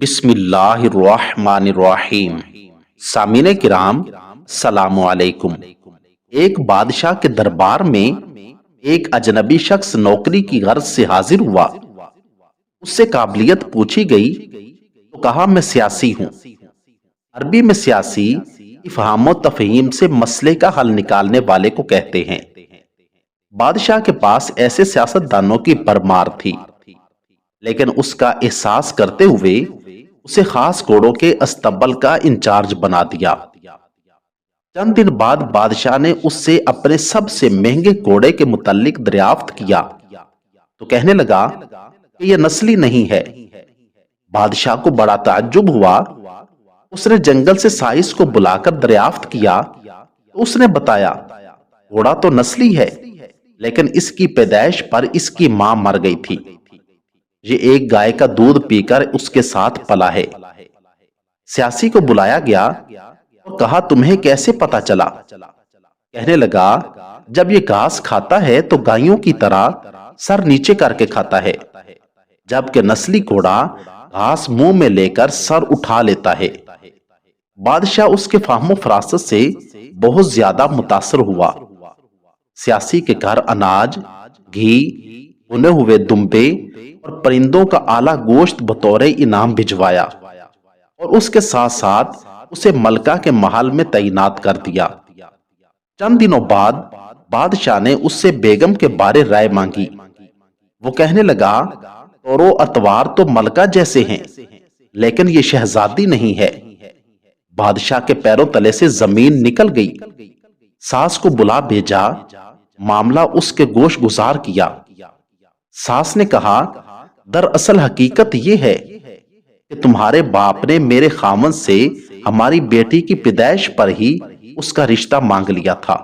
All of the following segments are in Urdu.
بسم اللہ الرحمن الرحیم۔ سامعین کرام السلام علیکم۔ ایک بادشاہ کے دربار میں ایک اجنبی شخص نوکری کی غرض سے حاضر ہوا۔ اس سے قابلیت پوچھی گئی تو کہا میں سیاسی ہوں۔ عربی میں سیاسی افہام و تفہیم سے مسئلے کا حل نکالنے والے کو کہتے ہیں۔ بادشاہ کے پاس ایسے سیاستدانوں کی بھرمار تھی، لیکن اس کا احساس کرتے ہوئے اسے خاص گھوڑوں کے استبل کا انچارج بنا دیا۔ چند دن بعد بادشاہ نے اس سے اپنے سب سے مہنگے گھوڑے کے متعلق دریافت کیا تو کہنے لگا کہ یہ نسلی نہیں ہے۔ بادشاہ کو بڑا تعجب ہوا۔ اس نے جنگل سے سائس کو بلا کر دریافت کیا تو اس نے بتایا گھوڑا تو نسلی ہے، لیکن اس کی پیدائش پر اس کی ماں مر گئی تھی۔ یہ ایک گائے کا دودھ پی کر اس کے ساتھ پلا ہے۔ سیاسی کو بلایا گیا اور کہا تمہیں کیسے پتا چلا؟ کہنے لگا جب یہ گھاس کھاتا ہے تو گائیوں کی طرح سر نیچے کر کے کھاتا ہے، جبکہ نسلی گھوڑا گھاس منہ میں لے کر سر اٹھا لیتا ہے۔ بادشاہ اس کے فہم و فراست سے بہت زیادہ متاثر ہوا۔ سیاسی کے گھر اناج، گھی، بھنے ہوئے دمبے اور پرندوں کا اعلیٰ گوشت بطور انعام بھجوایا اور اس کے ساتھ ساتھ اسے ملکہ کے محل میں تعینات کر دیا۔ چند دنوں بعد بادشاہ نے اس سے بیگم کے بارے رائے مانگی۔ وہ کہنے لگا طور و اطوار تو ملکہ جیسے ہیں، لیکن یہ شہزادی نہیں ہے۔ بادشاہ کے پیروں تلے سے زمین نکل گئی۔ ساس کو بلا بھیجا، معاملہ اس کے گوش گزار کیا۔ ساس نے کہا دراصل حقیقت یہ ہے کہ تمہارے باپ نے میرے خاوند سے ہماری بیٹی کی پیدائش پر ہی اس کا رشتہ مانگ لیا تھا،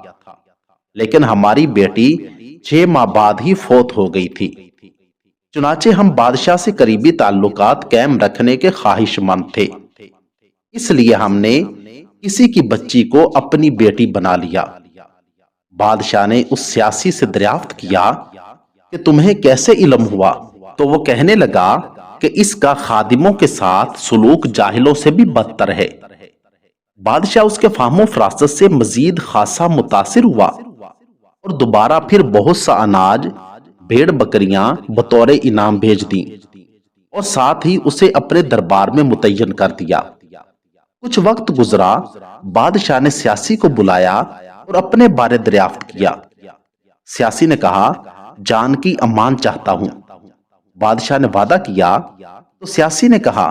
لیکن ہماری بیٹی 6 ماہ بعد ہی فوت ہو گئی تھی۔ چنانچہ ہم بادشاہ سے قریبی تعلقات قائم رکھنے کے خواہش مند تھے، اس لیے ہم نے کسی کی بچی کو اپنی بیٹی بنا لیا۔ بادشاہ نے اس سیاسی سے دریافت کیا کہ تمہیں کیسے علم ہوا؟ تو وہ کہنے لگا کہ اس کا خادموں کے ساتھ سلوک جاہلوں سے بھی بدتر ہے۔ بادشاہ اس کے فہم و فراست سے مزید خاصا متاثر ہوا اور دوبارہ پھر بہت سا اناج، بھیڑ بکریاں بطور انعام بھیج دیں اور ساتھ ہی اسے اپنے دربار میں متعین کر دیا۔ کچھ وقت گزرا، بادشاہ نے سیاسی کو بلایا اور اپنے بارے دریافت کیا۔ سیاسی نے کہا جان کی امان چاہتا ہوں۔ بادشاہ نے وعدہ کیا تو سیاسی نے کہا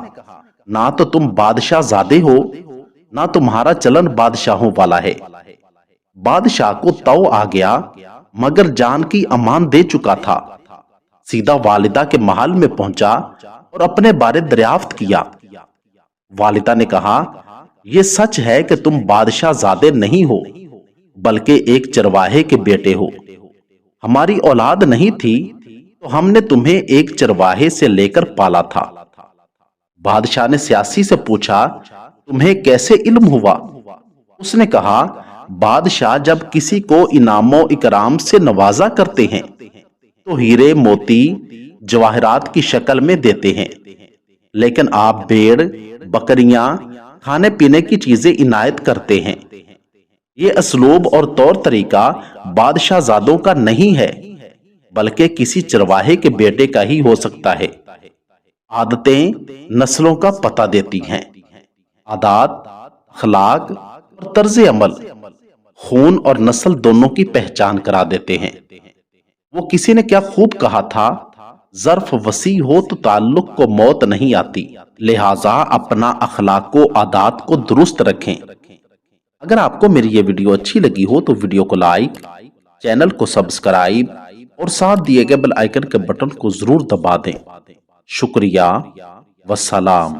نہ تو تم بادشاہ زادے ہو، نہ تمہارا چلن بادشاہوں والا ہے۔ بادشاہ کو تو آ گیا مگر جان کی امان دے چکا تھا۔ سیدھا والدہ کے محل میں پہنچا اور اپنے بارے دریافت کیا۔ والدہ نے کہا یہ سچ ہے کہ تم بادشاہ زادے نہیں ہو، بلکہ ایک چرواہے کے بیٹے ہو۔ ہماری اولاد نہیں تھی تو ہم نے تمہیں ایک چرواہے سے لے کر پالا تھا۔ بادشاہ نے سیاسی سے پوچھا تمہیں کیسے علم ہوا؟ اس نے کہا بادشاہ جب کسی کو انعام و اکرام سے نوازا کرتے ہیں تو ہیرے موتی جواہرات کی شکل میں دیتے ہیں، لیکن آپ بھیڑ بکریاں کھانے پینے کی چیزیں عنایت کرتے ہیں۔ یہ اسلوب اور طور طریقہ بادشاہ زادوں کا نہیں ہے، بلکہ کسی چرواہے کے بیٹے کا ہی ہو سکتا ہے۔ عادتیں نسلوں کا پتہ دیتی ہیں، عادات، اخلاق اور طرز عمل خون اور نسل دونوں کی پہچان کرا دیتے ہیں۔ وہ کسی نے کیا خوب کہا تھا، ظرف وسیع ہو تو تعلق کو موت نہیں آتی، لہٰذا اپنا اخلاق و عادات کو درست رکھیں۔ اگر آپ کو میری یہ ویڈیو اچھی لگی ہو تو ویڈیو کو لائک، چینل کو سبسکرائب اور ساتھ دیے گئے بیل آئیکن کے بٹن کو ضرور دبا دیں۔ شکریہ، والسلام۔